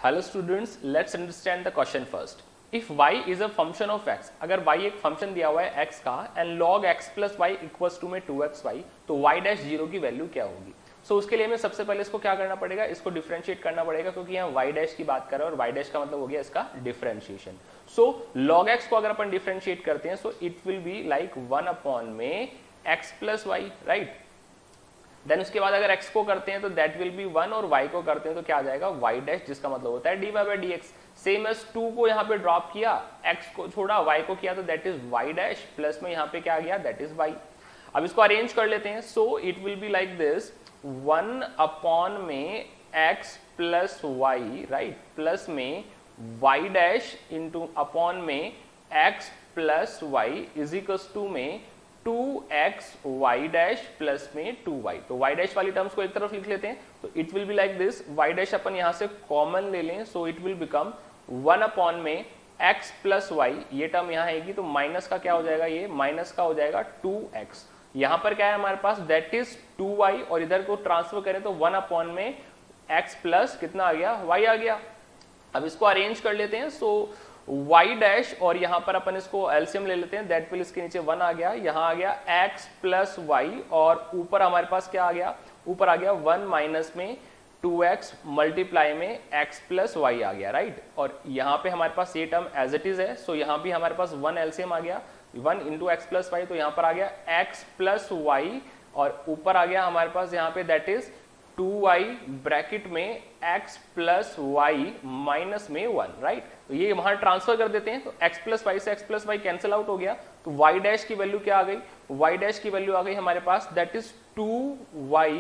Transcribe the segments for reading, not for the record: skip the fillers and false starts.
Hello students, let's understand the question first. If y is a function of x, अगर y एक function दिया हुआ है x का and log x plus Y equals to में 2xy, तो y dash zero की value क्या होगी. सो उसके लिए हमें सबसे पहले इसको क्या करना पड़ेगा, इसको डिफरेंशिएट करना पड़ेगा, क्योंकि यहाँ y डैश की बात कर रहे हैं और y डैश का मतलब हो गया इसका डिफरेंशिएशन. सो log x को अगर अपन डिफरेंशिएट करते हैं, so it will be like 1 upon में x plus Y, right. Then उसके बाद अगर x को करते हैं तो दैट विल बी 1 और y को करते हैं तो क्या आ जाएगा y डैश, जिसका मतलब होता है dy by dx. Same as 2 को यहाँ पे ड्रॉप किया, x को छोड़ा, y को किया तो that is y dash, plus में यहाँ पे क्या आ गया, दैट इज y. अब इसको अरेंज कर लेते हैं. So it will be like this, 1 upon में x plus Y, right, plus में y डैश इंटू अपॉन में x plus Y is equals to में 2x y डैश प्लस में 2y. तो y डैश वाली टर्म्स को एक तरफ लिख लेते हैं, तो it will be like this, y dash अपन यहां से कॉमन ले लें, so it will become 1 upon में x प्लस वाई, ये टर्म यहां आएगी तो माइनस का क्या हो जाएगा, ये माइनस का हो जाएगा 2x. यहां पर क्या है हमारे पास, दैट इज 2y, और इधर को ट्रांसफर करें तो 1 अपॉन में x प्लस कितना आ गया, y आ गया. अब इसको अरेंज कर लेते हैं. सो y डैश और यहाँ पर अपन इसको एलसीएम ले लेते हैं, दैट विल इसके नीचे 1 आ गया, यहाँ आ गया x प्लस वाई, और ऊपर हमारे पास क्या आ गया, ऊपर आ गया 1 माइनस में 2x मल्टीप्लाई में x प्लस वाई आ गया, राइट. और यहाँ पे हमारे पास ये टर्म एज इट इज है, सो यहाँ भी हमारे पास 1 एलसीएम आ गया, 1 इंटू एक्स प्लस वाई, तो यहाँ पर आ गया x प्लस वाई, और ऊपर आ गया हमारे पास यहाँ पे दैट इज 2y ब्रैकेट में x प्लस वाई माइनस में 1, राइट. तो ये वहां ट्रांसफर कर देते हैं, तो x प्लस वाई से x plus Y cancel out हो गया, तो y डैश की वैल्यू क्या आ गई, y डैश की वैल्यू आ गई हमारे पास, दैट इज 2y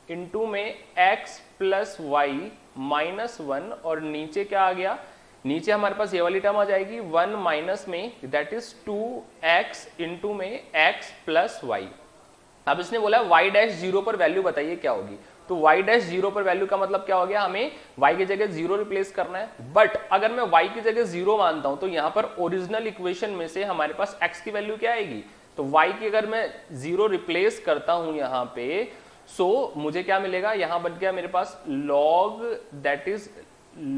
इंटू में x प्लस वाई माइनस 1, और नीचे क्या आ गया, नीचे हमारे पास ये वाली टर्म आ जाएगी 1 माइनस में दैट इज 2x इंटू में x प्लस वाई. अब इसने बोला y डैश जीरो पर वैल्यू बताइए क्या होगी, तो y डैश जीरो पर वैल्यू का मतलब क्या हो गया, हमें y की जगह जीरो रिप्लेस करना है. बट अगर मैं y की जगह जीरो मानता हूं तो यहां पर ओरिजिनल इक्वेशन में से हमारे पास x की वैल्यू क्या आएगी, तो y की अगर मैं जीरो रिप्लेस करता हूं यहां पे, सो मुझे क्या मिलेगा, यहां बच गया मेरे पास log, that is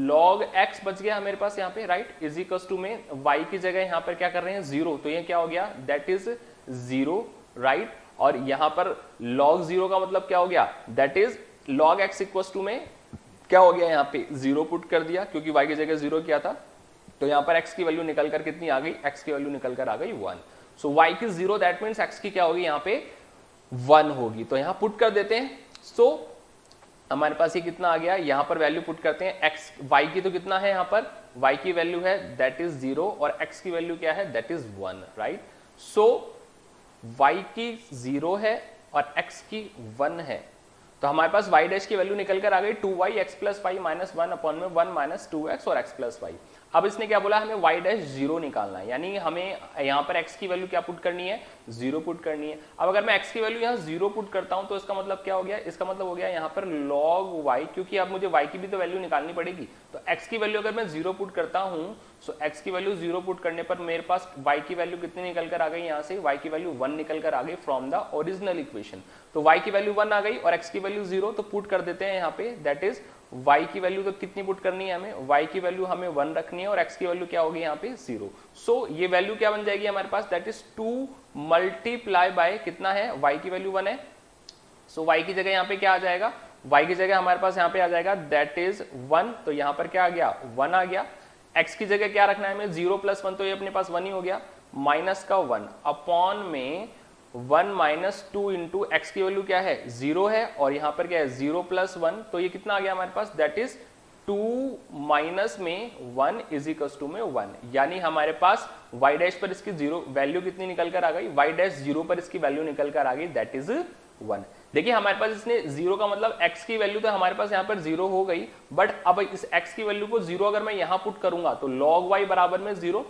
log x बच गया मेरे पास यहाँ पे, राइट, इज इक्वल्स टू में y की जगह यहाँ पर क्या कर रहे हैं, जीरो, तो ये क्या हो गया, दैट इज जीरो, राइट. और यहां पर log जीरो का मतलब क्या हो गया, that is log x equals to में क्या हो गया, यहाँ पे जीरो पुट कर दिया क्योंकि y की जगह जीरो किया था, तो यहां पर x की वैल्यू निकल कर कितनी आ गई, x की वैल्यू निकल कर आ गई 1. सो y की जीरो, दैट मीन्स x की क्या होगी, यहाँ पे 1 होगी, तो यहां पुट कर देते हैं. सो हमारे पास ये कितना आ गया, यहां पर वैल्यू पुट करते हैं, x y की तो कितना है, यहाँ पर y की वैल्यू है दैट इज 0 और x की वैल्यू क्या है, that is 1, right. So y की 0 है और x की 1 है, तो हमारे पास y डैश की वैल्यू निकल कर आ गई 2y x plus Y minus 1 upon में 1 माइनस 2x और x प्लस वाई. अब इसने क्या बोला, हमें y डैश जीरो निकालना है, यानी हमें यहाँ पर x की वैल्यू क्या पुट करनी है, जीरो पुट करनी है. अब अगर मैं x की वैल्यू यहाँ जीरो पुट करता हूँ तो इसका मतलब क्या हो गया, इसका मतलब हो गया यहाँ पर log y, क्योंकि अब मुझे y की भी तो वैल्यू निकालनी पड़ेगी, तो x की वैल्यू अगर मैं जीरो पुट करता हूँ, सो x की वैल्यू जीरो पुट करने पर मेरे पास y की वैल्यू कितनी निकल कर आ गई, यहाँ से y की वैल्यू 1 निकल कर आ गई फ्रॉम द ओरिजिनल इक्वेशन. तो y की वैल्यू 1 आ गई और x की वैल्यू 0, तो पुट कर देते हैं यहाँ पे, दैट इज y की वैल्यू तो कितनी पुट करनी है हमें, y की वैल्यू हमें 1 रखनी है और x की वैल्यू क्या होगी यहाँ पे 0. सो ये वैल्यू क्या बन जाएगी हमारे पास, दैट इज 2 मल्टीप्लाई बाय कितना है, y की वैल्यू 1 है, सो y की जगह यहाँ पे क्या आ जाएगा, y की जगह हमारे पास यहाँ पे आ जाएगा दैट इज 1, तो यहाँ पर क्या आ गया, 1 आ गया. x की जगह क्या रखना है हमें, 0 प्लस 1, तो ये अपने पास 1 ही हो गया, माइनस का 1 अपॉन में 1 माइनस 2 इंटू एक्स की वैल्यू क्या है, 0 है, और यहाँ पर क्या है 0 प्लस 1, तो ये कितना आ गया हमारे पास, दैट इज 2 माइनस में 1 इज इक्वल्स टू में 1, यानी हमारे पास y डैश पर इसकी जीरो वैल्यू कितनी निकल कर आ गई, y डैश जीरो पर इसकी वैल्यू निकल कर आ गई, दैट इज 1. देखिए हमारे पास इसने जीरो का मतलब x की वैल्यू तो हमारे पास यहाँ पर जीरो हो गई, बट अब इस x की वैल्यू को जीरो अगर मैं यहाँ पुट करूंगा तो log y बराबर में 0,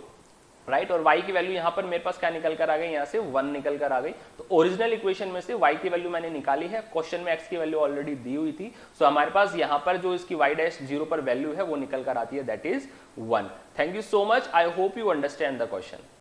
राइट, और y की वैल्यू यहाँ पर मेरे पास क्या निकल कर आ गई, यहाँ से 1 निकल कर आ गई. तो ओरिजिनल इक्वेशन में से y की वैल्यू मैंने निकाली है, क्वेश्चन में x की वैल्यू ऑलरेडी दी हुई थी, सो हमारे पास यहाँ पर जो इसकी y डैश 0 पर वैल्यू है वो निकल कर आती है, that is 1. Thank you so much, I hope you understand the question.